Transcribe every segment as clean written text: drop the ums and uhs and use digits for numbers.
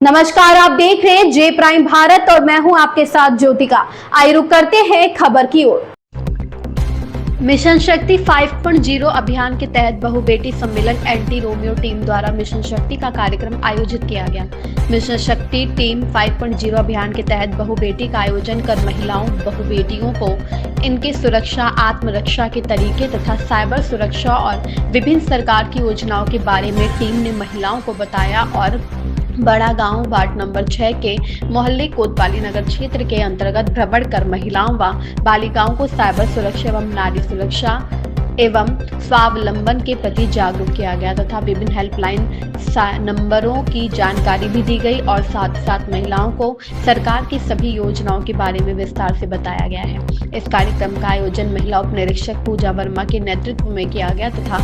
नमस्कार, आप देख रहे हैं जे प्राइम भारत और मैं हूं आपके साथ ज्योतिका। आइए रुक करते हैं खबर की ओर। मिशन शक्ति 5.0 अभियान के तहत बहु बेटी सम्मेलन एंटी रोमियो टीम द्वारा मिशन शक्ति का कार्यक्रम आयोजित किया गया। मिशन शक्ति टीम 5.0 अभियान के तहत बहु बेटी का आयोजन कर महिलाओं बहु बेटियों को इनकी सुरक्षा, आत्मरक्षा के तरीके तथा साइबर सुरक्षा और विभिन्न सरकार की योजनाओं के बारे में टीम ने महिलाओं को बताया और बड़ा गांव वार्ड नंबर 6 के मोहल्ले कोतवाली नगर क्षेत्र के अंतर्गत भ्रमण कर महिलाओं व बालिकाओं को साइबर सुरक्षा एवं नारी सुरक्षा एवं स्वावलंबन के प्रति जागरूक किया गया तथा विभिन्न हेल्पलाइन नंबरों की जानकारी भी दी गई और साथ साथ महिलाओं को सरकार की सभी योजनाओं के बारे में विस्तार से बताया गया है। इस कार्यक्रम का आयोजन महिला उप निरीक्षक पूजा वर्मा के नेतृत्व में किया गया तथा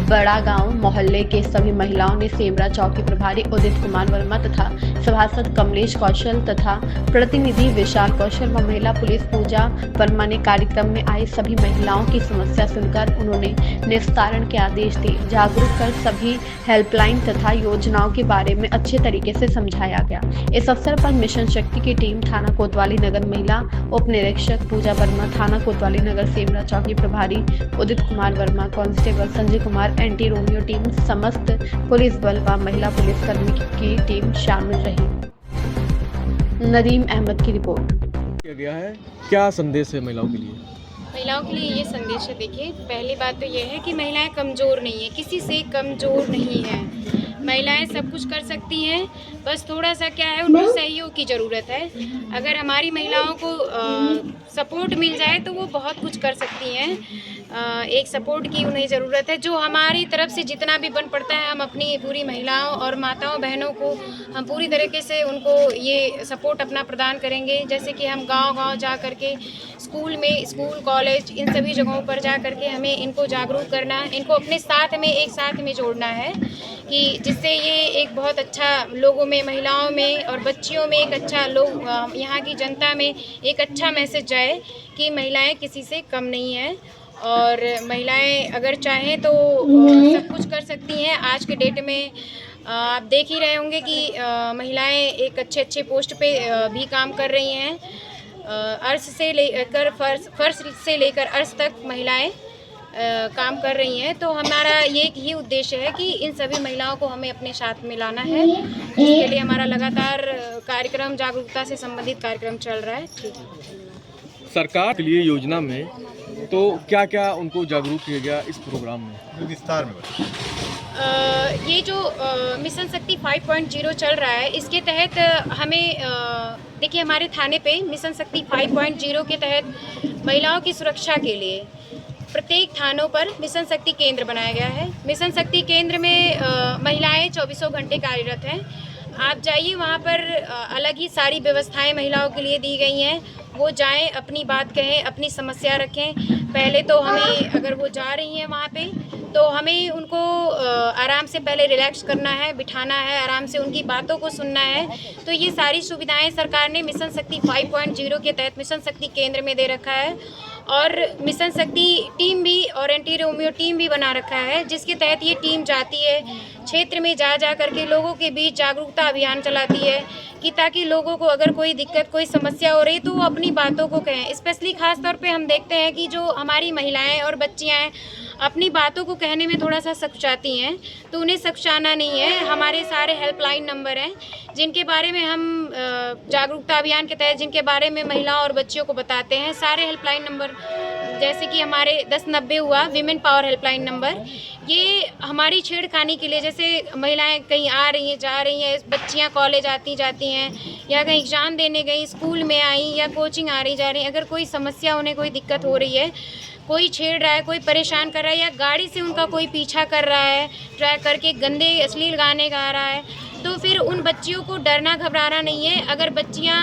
बड़ा गांव मोहल्ले के सभी महिलाओं ने सेमरा चौकी प्रभारी उदित कुमार वर्मा तथा सभासद कमलेश कौशल तथा प्रतिनिधि विशाल कौशल व महिला पुलिस पूजा वर्मा ने कार्यक्रम में आई सभी महिलाओं की समस्या सुनकर उन्होंने निस्तारण के आदेश दिए। जागरूक कर सभी हेल्पलाइन तथा योजनाओं के बारे में अच्छे तरीके से समझाया गया। इस अवसर पर मिशन शक्ति की टीम थाना कोतवाली नगर महिला उप निरीक्षक पूजा वर्मा, थाना कोतवाली नगर सेमरा चौकी प्रभारी Udit Kumar Verma, constable Sanjay Kumar, anti Romeo team, समस्त पुलिस बल व महिला पुलिसकर्मी की टीम शामिल रही। नदीम अहमद की रिपोर्ट। किया गया है, क्या संदेश है महिलाओं के लिए? महिलाओं के लिए ये संदेश है। देखिए, पहली बात तो ये है कि महिलाएं कमज़ोर नहीं है, किसी से कमज़ोर नहीं है। महिलाएं सब कुछ कर सकती हैं, बस थोड़ा सा क्या है, उनको सहयोग की ज़रूरत है। अगर हमारी महिलाओं को सपोर्ट मिल जाए तो वो बहुत कुछ कर सकती हैं। एक सपोर्ट की उन्हें ज़रूरत है। जो हमारी तरफ से जितना भी बन पड़ता है, हम अपनी पूरी महिलाओं और माताओं बहनों को हम पूरी तरीके से उनको ये सपोर्ट अपना प्रदान करेंगे। जैसे कि हम गांव-गांव जा कर के स्कूल कॉलेज इन सभी जगहों पर जा कर के हमें इनको जागरूक करना है, इनको अपने साथ में एक साथ में जोड़ना है कि जिससे ये एक बहुत अच्छा लोगों में, महिलाओं में और बच्चियों में एक अच्छा यहाँ की जनता में एक अच्छा मैसेज जाए कि महिलाएं किसी से कम नहीं हैं और महिलाएं अगर चाहें तो सब कुछ कर सकती हैं। आज के डेट में आप देख ही रहे होंगे कि महिलाएं एक अच्छे पोस्ट पे भी काम कर रही हैं। अर्श से लेकर फर्श से लेकर अर्श तक महिलाएं काम कर रही हैं। तो हमारा ये ही उद्देश्य है कि इन सभी महिलाओं को हमें अपने साथ में लाना है, जिसके लिए हमारा लगातार कार्यक्रम, जागरूकता से संबंधित कार्यक्रम चल रहा है। ठीक है। सरकार के लिए योजना में तो क्या क्या उनको जागरूक किया गया इस प्रोग्राम में? विस्तार में ये जो मिशन शक्ति 5.0 चल रहा है, इसके तहत हमें देखिए, हमारे थाने पे मिशन शक्ति 5.0 के तहत महिलाओं की सुरक्षा के लिए प्रत्येक थानों पर मिशन शक्ति केंद्र बनाया गया है। मिशन शक्ति केंद्र में महिलाएं 24 घंटे कार्यरत हैं। आप जाइए, वहाँ पर अलग ही सारी व्यवस्थाएं महिलाओं के लिए दी गई हैं। वो जाएं, अपनी बात कहें, अपनी समस्या रखें। पहले तो हमें, अगर वो जा रही हैं वहाँ पे, तो हमें उनको आराम से पहले रिलैक्स करना है, बिठाना है, आराम से उनकी बातों को सुनना है। तो ये सारी सुविधाएं सरकार ने मिशन शक्ति 5.0 के तहत मिशन शक्ति केंद्र में दे रखा है और मिशन शक्ति टीम भी और एंटी रोमियो टीम भी बना रखा है, जिसके तहत ये टीम जाती है क्षेत्र में, जा करके लोगों के बीच जागरूकता अभियान चलाती है कि ताकि लोगों को अगर कोई दिक्कत, कोई समस्या हो रही तो वो अपनी बातों को कहें। स्पेशली खास तौर पे हम देखते हैं कि जो हमारी महिलाएं और बच्चियां हैं, अपनी बातों को कहने में थोड़ा सा सकुचाती हैं, तो उन्हें सकुचाना नहीं है। हमारे सारे हेल्पलाइन नंबर हैं जिनके बारे में हम जागरूकता अभियान के तहत जिनके बारे में महिलाओं और बच्चियों को बताते हैं। सारे हेल्पलाइन नंबर, जैसे कि हमारे 1090 हुआ, विमेन पावर हेल्पलाइन नंबर, ये हमारी छेड़खानी के लिए, जैसे महिलाएं कहीं आ रही हैं, जा रही हैं, बच्चियां कॉलेज आती जाती हैं या कहीं एग्ज़ाम देने गई, स्कूल में आई या कोचिंग आ रही जा रही, अगर कोई समस्या, उन्हें कोई दिक्कत हो रही है, कोई छेड़ रहा है, कोई परेशान कर रहा है या गाड़ी से उनका कोई पीछा कर रहा है, ट्रैक करके गंदे अश्लील गाने गा रहा है, तो फिर उन बच्चियों को डरना घबराना नहीं है। अगर बच्चियां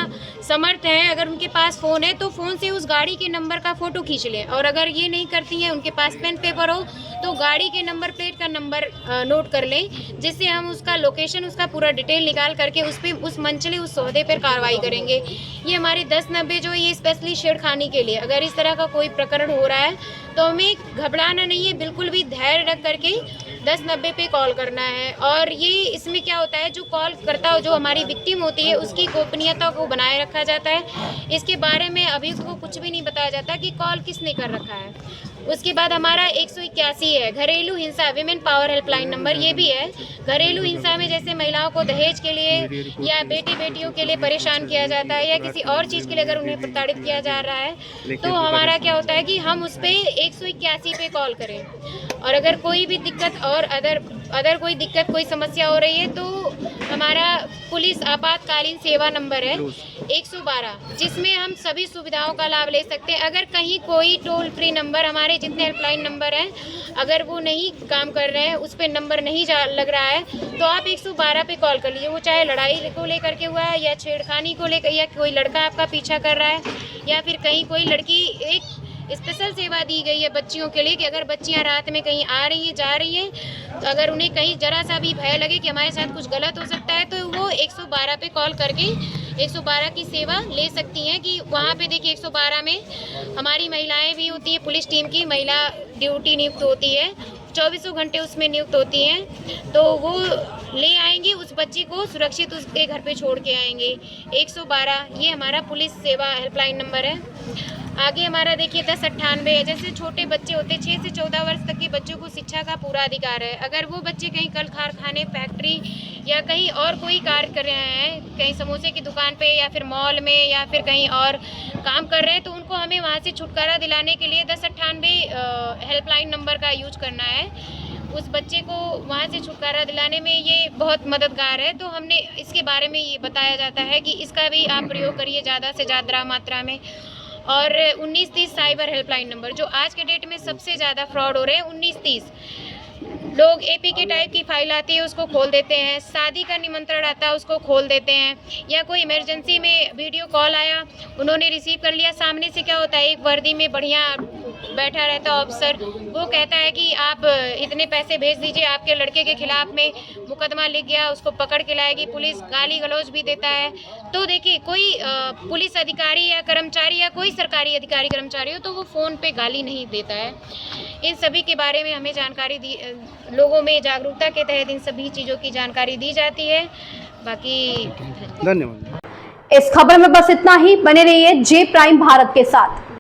समर्थ हैं, अगर उनके पास फ़ोन है, तो फ़ोन से उस गाड़ी के नंबर का फ़ोटो खींच लें। और अगर ये नहीं करती हैं, उनके पास पेन पेपर हो, तो गाड़ी के नंबर प्लेट का नंबर नोट कर लें, जिससे हम उसका लोकेशन, उसका पूरा डिटेल निकाल करके उस पे, उस मंचले, उस सौदे पर कार्रवाई करेंगे। ये हमारी 1090 जो ये स्पेशली छेड़खानी के लिए, अगर इस तरह का कोई प्रकरण हो रहा है तो हमें घबराना नहीं है, बिल्कुल भी धैर्य रख करके 1090 पे कॉल करना है। और ये इसमें क्या होता है, जो कॉल करता हो, जो हमारी विक्टिम होती है, उसकी गोपनीयता को बनाए रखा जाता है। इसके बारे में अभी उसको कुछ भी नहीं बताया जाता कि कॉल किसने कर रखा है। उसके बाद हमारा 181 है, घरेलू हिंसा विमेन पावर हेल्पलाइन नंबर, ये भी है। घरेलू हिंसा में जैसे महिलाओं को दहेज के लिए या बेटियों के लिए परेशान किया जाता है, या किसी और चीज़ के लिए अगर उन्हें प्रताड़ित किया जा रहा है, तो हमारा क्या होता है कि हम उस पर 181 पे कॉल करें। और अगर कोई भी दिक्कत और अदर कोई दिक्कत, कोई समस्या हो रही है, तो हमारा पुलिस आपातकालीन सेवा नंबर है 112, जिसमें हम सभी सुविधाओं का लाभ ले सकते हैं। अगर कहीं कोई टोल फ्री नंबर, हमारे जितने हेल्पलाइन नंबर हैं, अगर वो नहीं काम कर रहे हैं, उस पर नंबर नहीं लग रहा है, तो आप 112 पे कॉल कर लीजिए। वो चाहे लड़ाई को लेकर के हुआ है, या छेड़खानी को लेकर, या कोई लड़का आपका पीछा कर रहा है, या फिर कहीं कोई लड़की, एक स्पेशल सेवा दी गई है बच्चियों के लिए कि अगर बच्चियां रात में कहीं आ रही हैं, जा रही हैं, तो अगर उन्हें कहीं जरा सा भी भय लगे कि हमारे साथ कुछ गलत हो सकता है, तो वो 112 पे कॉल करके 112 की सेवा ले सकती हैं। कि वहाँ पे देखिए 112 में हमारी महिलाएं भी होती हैं, पुलिस टीम की महिला ड्यूटी नियुक्त होती है, 24 घंटे उसमें नियुक्त होती हैं, तो वो ले आएंगी उस बच्ची को, सुरक्षित उसके घर पे छोड़ के आएंगे। 112 ये हमारा पुलिस सेवा हेल्पलाइन नंबर है। आगे हमारा देखिए 1098 है। जैसे छोटे बच्चे होते हैं, 6 से 14 वर्ष तक के बच्चों को शिक्षा का पूरा अधिकार है। अगर वो बच्चे कहीं कल कारखाने, फैक्ट्री या कहीं और कोई कार्य कर रहे हैं, कहीं समोसे की दुकान पे या फिर मॉल में या फिर कहीं और काम कर रहे हैं, तो उनको हमें वहाँ से छुटकारा दिलाने के लिए 1098 हेल्पलाइन नंबर का यूज करना है। उस बच्चे को वहाँ से छुटकारा दिलाने में ये बहुत मददगार है। तो हमने इसके बारे में ये बताया जाता है कि इसका भी आप प्रयोग करिए ज़्यादा से ज़्यादा मात्रा में। और 1930 साइबर हेल्पलाइन नंबर, जो आज के डेट में सबसे ज़्यादा फ्रॉड हो रहे हैं। 1930 लोग एपीके टाइप की फाइल आती है, उसको खोल देते हैं। शादी का निमंत्रण आता है, उसको खोल देते हैं। या कोई इमरजेंसी में वीडियो कॉल आया, उन्होंने रिसीव कर लिया। सामने से क्या होता है, एक वर्दी में बढ़िया बैठा रहता ऑफिसर, वो कहता है कि आप इतने पैसे भेज दीजिए, आपके लड़के के खिलाफ में मुकदमा लिख गया। उसको पकड़ के लाएगी पुलिस, गाली गलौज भी देता है। तो देखिए कोई पुलिस अधिकारी या कर्मचारी या कोई सरकारी अधिकारी कर्मचारी हो, तो वो फ़ोन पे गाली नहीं देता है। इन सभी के बारे में हमें जानकारी दी, लोगों में जागरूकता के तहत इन सभी चीज़ों की जानकारी दी जाती है। बाकी धन्यवाद। इस खबर में बस इतना ही। बने रहिए जे प्राइम भारत के साथ।